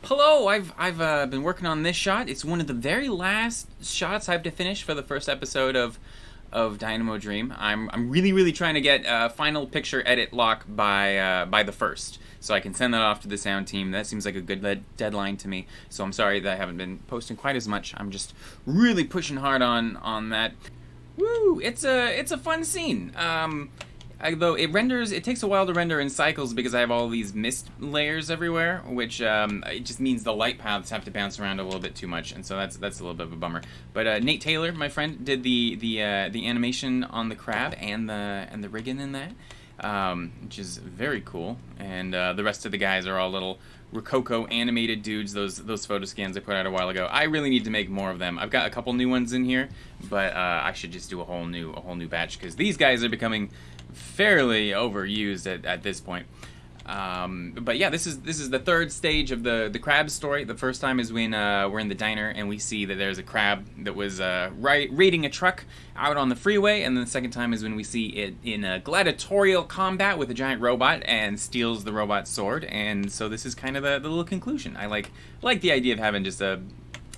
Hello, I've been working on this shot. It's one of the very last shots I have to finish for the first episode of Dynamo Dream. I'm really trying to get a final picture edit lock by the first, so I can send that off to the sound team. That seems like a good deadline to me. So I'm sorry that I haven't been posting quite as much. I'm just really pushing hard on that. Woo! It's a fun scene. Although it takes a while to render in cycles because I have all these mist layers everywhere, which it just means the light paths have to bounce around a little bit too much, and so that's a little bit of a bummer. But Nate Taylor, my friend, did the animation on the crab and the rigging in that, which is very cool. And the rest of the guys are all little Rococo animated dudes. Those photo scans I put out a while ago. I really need to make more of them. I've got a couple new ones in here, but I should just do a whole new batch because these guys are becoming fairly overused at this point. But yeah, this is the third stage of the crab story. The first time is when we're in the diner and we see that there's a crab that was raiding a truck out on the freeway, and then the second time is when we see it in a gladiatorial combat with a giant robot and steals the robot's sword. And so this is kind of the little conclusion. I like the idea of having just a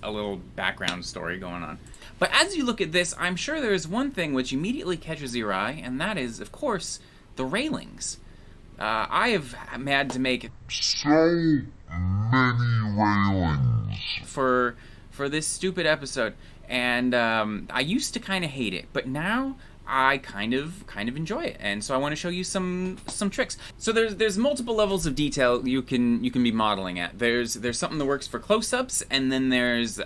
little background story going on. But as you look at this, I'm sure there is one thing which immediately catches your eye, and that is, of course, the railings. I have had to make so many railings for this stupid episode, and I used to kind of hate it, but now I kind of enjoy it, and so I want to show you some tricks. So there's multiple levels of detail you can be modeling at. There's something that works for close-ups, and then there's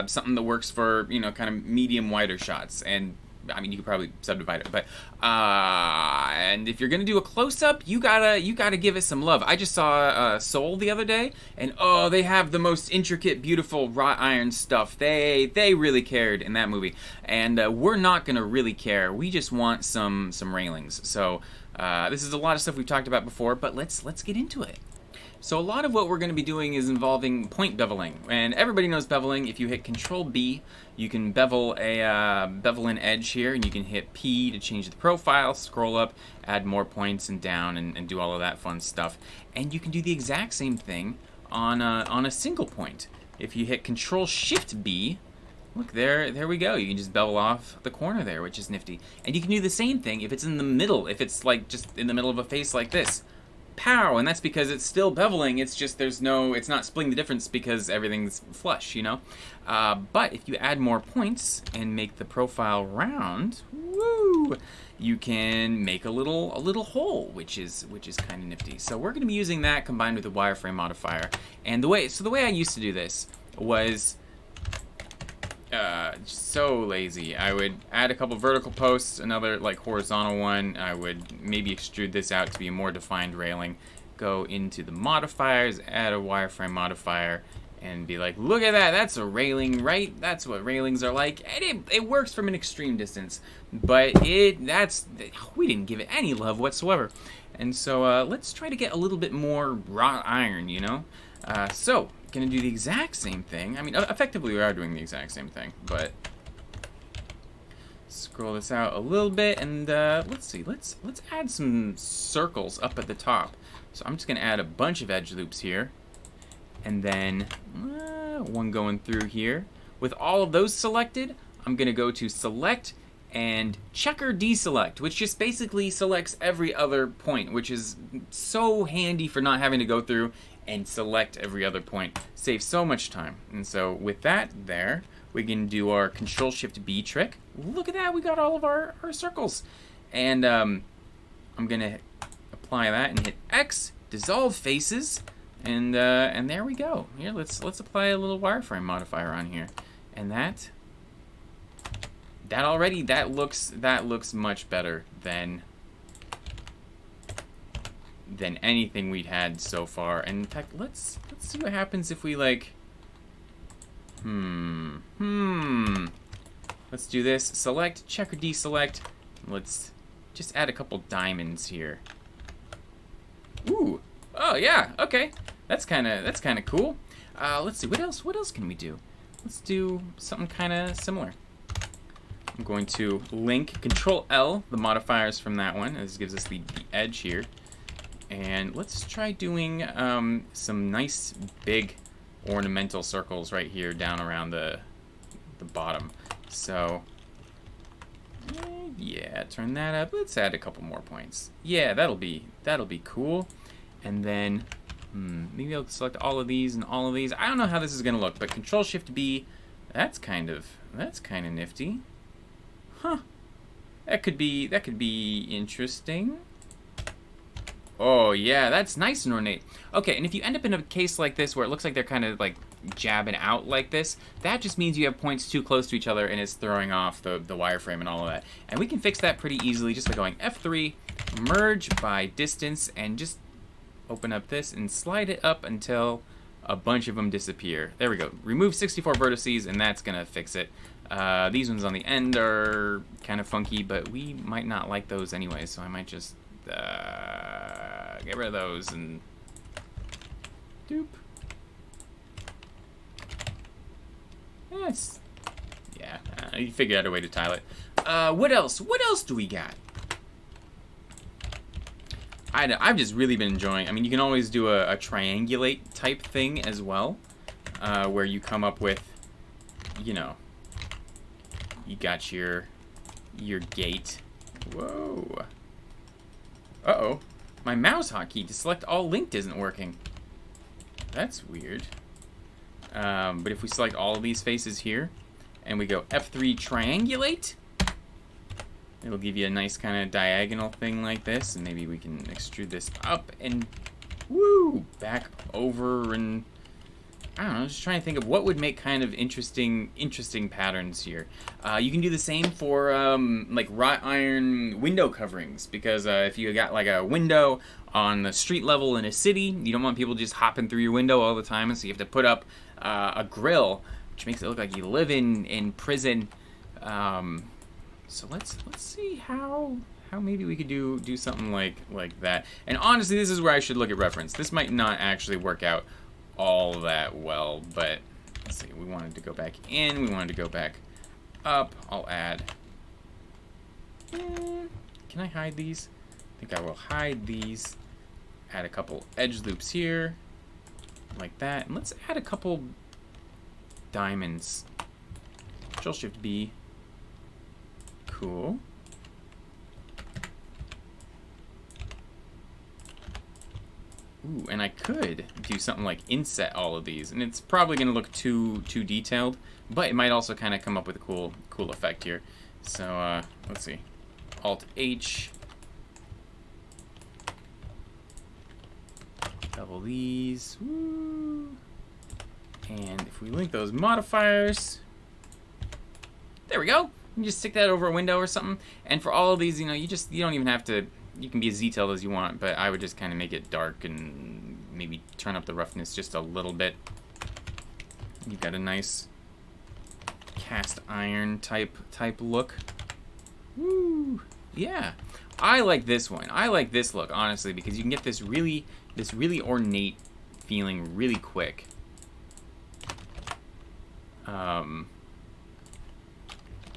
something that works for kind of medium wider shots. And I mean, you could probably subdivide it, but and if you're gonna do a close-up, you gotta give it some love. I just saw Soul the other day, and oh, they have the most intricate, beautiful wrought iron stuff. They really cared in that movie, and we're not gonna really care. We just want some railings. So this is a lot of stuff we've talked about before, but let's get into it. So a lot of what we're going to be doing is involving point beveling, and everybody knows beveling. If you hit Control B, you can bevel an edge here, and you can hit P to change the profile, scroll up, add more points and down, and do all of that fun stuff. And you can do the exact same thing on a single point. If you hit Control Shift B, look, there we go. You can just bevel off the corner there, which is nifty. And you can do the same thing if it's in the middle, if it's like just in the middle of a face like this. Pow, and that's because it's still beveling. It's just it's not splitting the difference because everything's flush, But if you add more points and make the profile round, woo, you can make a little hole, which is kind of nifty. So we're going to be using that combined with the wireframe modifier. And the way I used to do this was so lazy. I would add a couple vertical posts, another like horizontal one. I would maybe extrude this out to be a more defined railing. Go into the modifiers, add a wireframe modifier, and be like, look at that, that's a railing, right? That's what railings are like. And it works from an extreme distance, but we didn't give it any love whatsoever. And so let's try to get a little bit more wrought iron, So gonna do the exact same thing. I mean, effectively we are doing the exact same thing, but scroll this out a little bit, and let's see. Let's add some circles up at the top. So I'm just gonna add a bunch of edge loops here, and then one going through here. With all of those selected, I'm gonna go to Select and Checker Deselect, which just basically selects every other point, which is so handy for not having to go through and select every other point. Saves so much time. And so with that there, we can do our Control Shift B trick. Look at that, we got all of our circles. And I'm gonna apply that and hit X, dissolve faces, and there we go. Here, let's apply a little wireframe modifier on here. And that looks much better than anything we'd had so far. And in fact, let's see what happens if we let's do this. Select, checker, deselect. Let's just add a couple diamonds here. Ooh, oh yeah, okay. That's kind of cool. Let's see, what else can we do? Let's do something kind of similar. I'm going to link Control L, the modifiers from that one. This gives us the edge here. And let's try doing some nice big ornamental circles right here down around the bottom. So yeah, turn that up. Let's add a couple more points. Yeah, that'll be cool. And then maybe I'll select all of these and all of these. I don't know how this is gonna look, but Control Shift B, that's kind of nifty. Huh. That could be interesting. Oh yeah, that's nice and ornate. Okay, and if you end up in a case like this where it looks like they're kind of like jabbing out like this, that just means you have points too close to each other and it's throwing off the wireframe and all of that. And we can fix that pretty easily just by going F3, merge by distance, and just open up this and slide it up until a bunch of them disappear. There we go. Remove 64 vertices and that's gonna fix it. These ones on the end are kind of funky, but we might not like those anyway, so I might just get rid of those and doop. Yes. Yeah, you figured out a way to tile it. What else? What else do we got? I've just really been enjoying. I mean, you can always do a triangulate type thing as well, where you come up with, you know, you got your gate. Whoa. Uh-oh. My mouse hotkey to select all linked isn't working. That's weird. But if we select all of these faces here, and we go F3 triangulate, it'll give you a nice kind of diagonal thing like this, and maybe we can extrude this up and woo, back over, and I don't know, just trying to think of what would make kind of interesting patterns here. You can do the same for like wrought iron window coverings, because if you got like a window on the street level in a city, you don't want people just hopping through your window all the time, and so you have to put up a grill, which makes it look like you live in prison. So let's see how maybe we could do something like that. And honestly, this is where I should look at reference. This might not actually work out all that well, but let's see. We wanted to go back in. We wanted to go back up. I'll add. Can I hide these? I think I will hide these. Add a couple edge loops here, like that. And let's add a couple diamonds. Control Shift B. Cool. Ooh, and I could do something like inset all of these, and it's probably going to look too detailed, but it might also kind of come up with a cool effect here. So let's see, Alt H, double these, woo. And if we link those modifiers, there we go. You just stick that over a window or something. And for all of these, you know, you don't even have to. You can be as detailed as you want, but I would just kind of make it dark and maybe turn up the roughness just a little bit. You've got a nice cast iron type look. Woo! Yeah, I like this one. I like this look, honestly, because you can get this really ornate feeling really quick.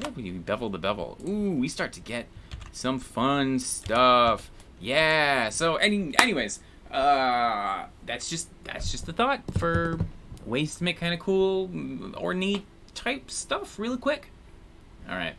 Yeah, we bevel the bevel. Ooh, we start to get some fun stuff. Yeah. So anyways, that's just the thought for ways to make kind of cool, ornate type stuff really quick. All right.